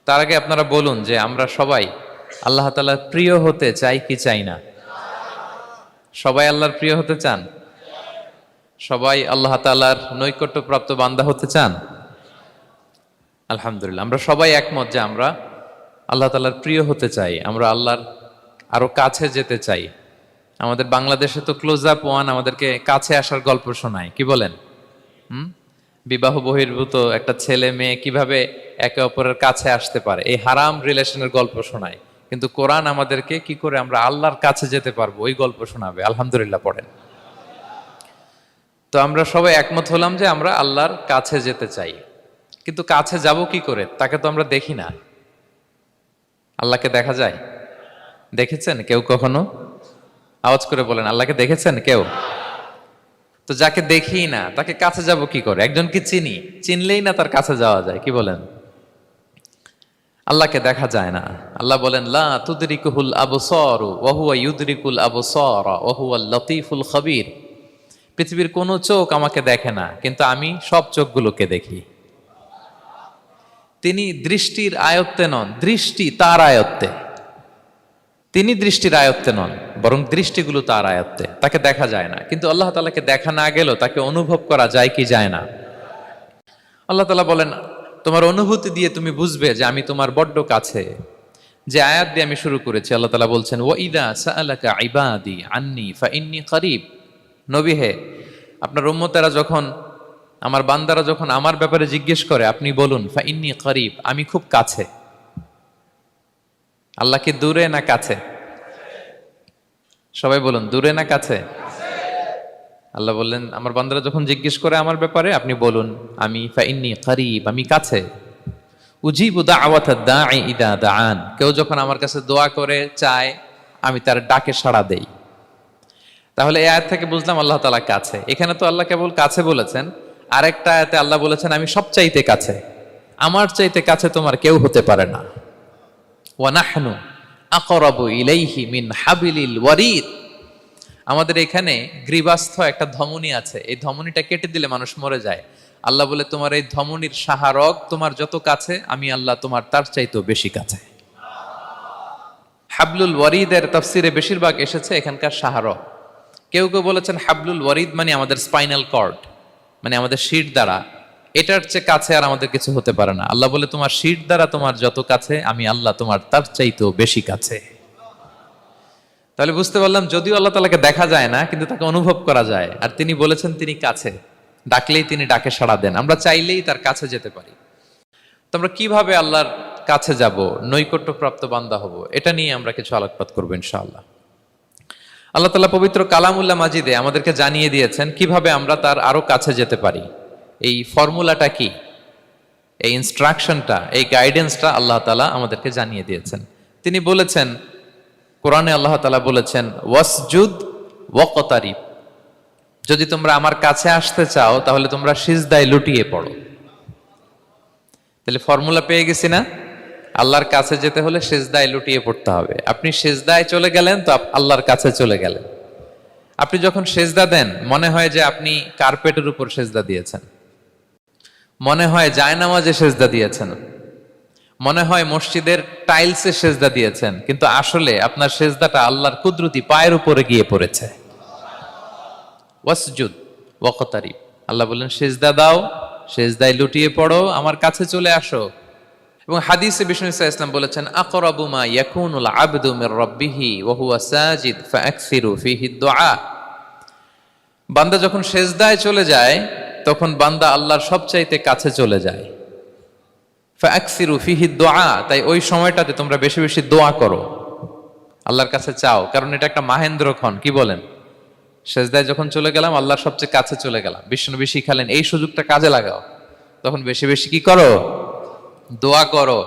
তার আগে আপনারা বলুন যে আমরা সবাই আল্লাহ তাআলার প্রিয় হতে চাই কি চাই না? সবাই আল্লাহর প্রিয় হতে চান? সবাই আল্লাহ তাআলার নৈকট্যপ্রাপ্ত বান্দা হতে চান? আলহামদুলিল্লাহ, আমরা সবাই একমত যে আমরা আল্লাহ তাআলার প্রিয় হতে চাই, আমরা আল্লাহর আরো কাছে যেতে চাই। আমাদের বাংলাদেশে তো ক্লোজ আপ ওয়ান আমাদেরকে কাছে আসার গল্প শোনায়, কি বলেন? বিবাহ বহির্ভূত একটা ছেলে মেয়ে কিভাবে একে অপরের কাছে আসতে পারে, এই হারাম রিলেশনের গল্প শোনায়। কিন্তু কোরআন আমাদেরকে কি করে আমরা আল্লাহর কাছে যেতে পারবো ওই গল্প শোনাবে। আলহামদুলিল্লাহ পড়েন। তো আমরা সবাই একমত হলাম যে আমরা আল্লাহর কাছে যেতে চাই, কিন্তু কাছে যাব কি করে? তাকে তো আমরা দেখি না। আল্লাহকে দেখা যায়? দেখেছেন কেউ কখনো? আওয়াজ করে বলেন, আল্লাহকে দেখেছেন কেউ? তো যাকে দেখি না তাকে কাছে যাব কি করে? একজনকে চিনি, চিনলেই না তার কাছে যাওয়া যায়, কি বলেন? আল্লাহকে দেখা যায় না। আল্লাহ বলেন লা তুদরিকুহুল আবসারু ওয়া হুয়া ইউদরিকুল আবসারা ওয়া হুয়াল লতীফুল খবীর। পৃথিবীর কোনো চোখ আমাকে দেখে না, কিন্তু আমি সব চোখগুলোকে দেখি। তিনি দৃষ্টির আয়ত্তে নন, দৃষ্টি তার আয়ত্তে। তিনি দৃষ্টির আয়ত্তে নন, বরং দৃষ্টিগুলো তার আয়ত্তে। তাকে দেখা যায় না, কিন্তু আল্লাহ তাআলাকে দেখা না গেলেও তাকে অনুভব করা যায় কি যায় না? আল্লাহ তাআলা বলেন তোমার অনুভূতি দিয়ে তুমি বুঝবে যে আমি তোমার বড্ড কাছে। যে আয়াত দিয়ে আমি শুরু করেছি, আল্লাহ তাআলা বলছেন ওয়া ইযা সাআলাকা ইবাদি আন্নী ফাইন্নী করিব। নবী হে, আপনার উম্মতেরা যখন, আমার বান্দারা যখন আমার ব্যাপারে জিজ্ঞেস করে, আপনি বলুন ফাইন্নী করিব, আমি খুব কাছে। আল্লাহ কি দূরে না কাছে? সবাই বলুন, দূরে না কাছে? আল্লাহ বললেন আমার বান্দারা যখন জিজ্ঞেস করে আমার ব্যাপারে, আপনি বলুন আমি ফাইন্নী করিব, আমি কাছে। উজিবু দাওয়াতাদ দাঈ ইযা দাআন, কেউ যখন আমার কাছে দোয়া করে চায়, আমি তার ডাকে সাড়া দেই। তাহলে এই আয়াত থেকে বুঝলাম আল্লাহ তাআলা কাছে। এখানে তো আল্লাহ কেবল কাছে বলেছেন, আরেকটা আয়াতে আল্লাহ বলেছেন আমি সবচাইতে কাছে, আমার চাইতে কাছে তোমার কেউ হতে পারে না। ওয়া নাহনু আকরাবু ইলাইহি মিন হাবিলিল ওয়ারিদ। আমাদের এখানে গ্রীবাস্থ একটা ধমনী আছে, এই ধমনীটা কেটে দিলে মানুষ মরে যায়। আল্লাহ বলে তোমার এই ধমনীর সাহারক তোমার যত কাছে, আমি আল্লাহ তোমার তার চাইতেও বেশি কাছে। হাবলুল ওয়ারিদের তাফসিরে বেশিরভাগ এসেছে এখানকার সাহারক। কেউ কেউ বলেছেন হাবলুল ওয়ারিদ মানে আমাদের স্পাইনাল কর্ড, মানে আমাদের শির দ্বারা। এটার চেয়ে কাছে আর আমাদের কিছু হতে পারে না। আল্লাহ বলে তোমার শির দ্বারা তোমার যত কাছে, আমি আল্লাহ তোমার তার চাইতেও বেশি কাছে। তাহলে বুঝতে পারলাম যদিও আল্লাহ তাআলাকে দেখা যায় না, কিন্তু তাকে অনুভব করা যায়। আর তিনি বলেছেন তিনি কাছে, ডাকলেই তিনি ডাকে সাড়া দেন, আমরা চাইলেই তার কাছে যেতে পারি। তো আমরা কিভাবে আল্লাহর কাছে যাব, নৈকট্যপ্রাপ্ত বান্দা হব, এটা নিয়ে আমরা কিছু আলোকপাত করবো ইনশাআল্লাহ। আল্লাহ তাআলা পবিত্র কালামুল্লাহ মাজিদে আমাদেরকে জানিয়ে দিয়েছেন কিভাবে আমরা তার আরো কাছে যেতে পারি। এই ফর্মুলাটা কি, এই ইনস্ট্রাকশনটা, এই গাইডেন্সটা আল্লাহ তাআলা আমাদেরকে জানিয়ে দিয়েছেন। তিনি বলেছেন কোরআনে, আল্লাহ তাআলা বলেছেন ওয়াসজুদ ওয়াকতারিব, যদি তোমরা আমার কাছে আসতে চাও তাহলে তোমরা সিজদায় লুটিয়ে পড়ো। তাহলে ফর্মুলা পেয়ে গেছি না? আল্লাহর কাছে যেতে হলে সিজদায় লুটিয়ে পড়তে হবে। আপনি সিজদায় চলে গেলেন তো আল্লাহর কাছে চলে গেলেন। আপনি যখন সিজদা দেন মনে হয় যে আপনি কার্পেটের উপর সিজদা দিয়েছেন, মনে হয় জায়নামাজে সিজদা দিয়েছেন, মনে হয় মসজিদের টাইলসে সিজদা দিয়েছেন, কিন্তু আসলে আপনার সিজদাটা আল্লাহর কুদরতি পায়ের উপরে গিয়ে পড়েছে। ওয়াসজুদ ওয়াকতারিব, আল্লাহ বললেন সিজদা দাও, সিজদায় লুটিয়ে পড়ো, আমার কাছে চলে আসো। এবং হাদিসে বিষ্ণু ইসলাম বলেছেন আকরাবু মা ইয়াকুনুল আবদু মির রাব্বিহি ওয়া হুয়া সাজিদ ফাআকসিরু ফীহি দুআ। বান্দা যখন সিজদায় চলে যায় তখন বান্দা আল্লাহর সবচাইতে কাছে চলে যায়। ফাআকসিরু ফীহি দুআ, তাই ওই সময়টাতে তোমরা বেশি বেশি দোয়া করো, আল্লাহর কাছে চাও, কারণ এটা একটা মাহেন্দ্রক্ষণ। কি বলেন? সিজদায় যখন চলে গেলাম আল্লাহর সবচেয়ে কাছে চলে গেলাম। বিষ্ণু শিখালেন এই সুযোগটা কাজে লাগাও, তখন বেশি বেশি কি করো? দোয়া করো।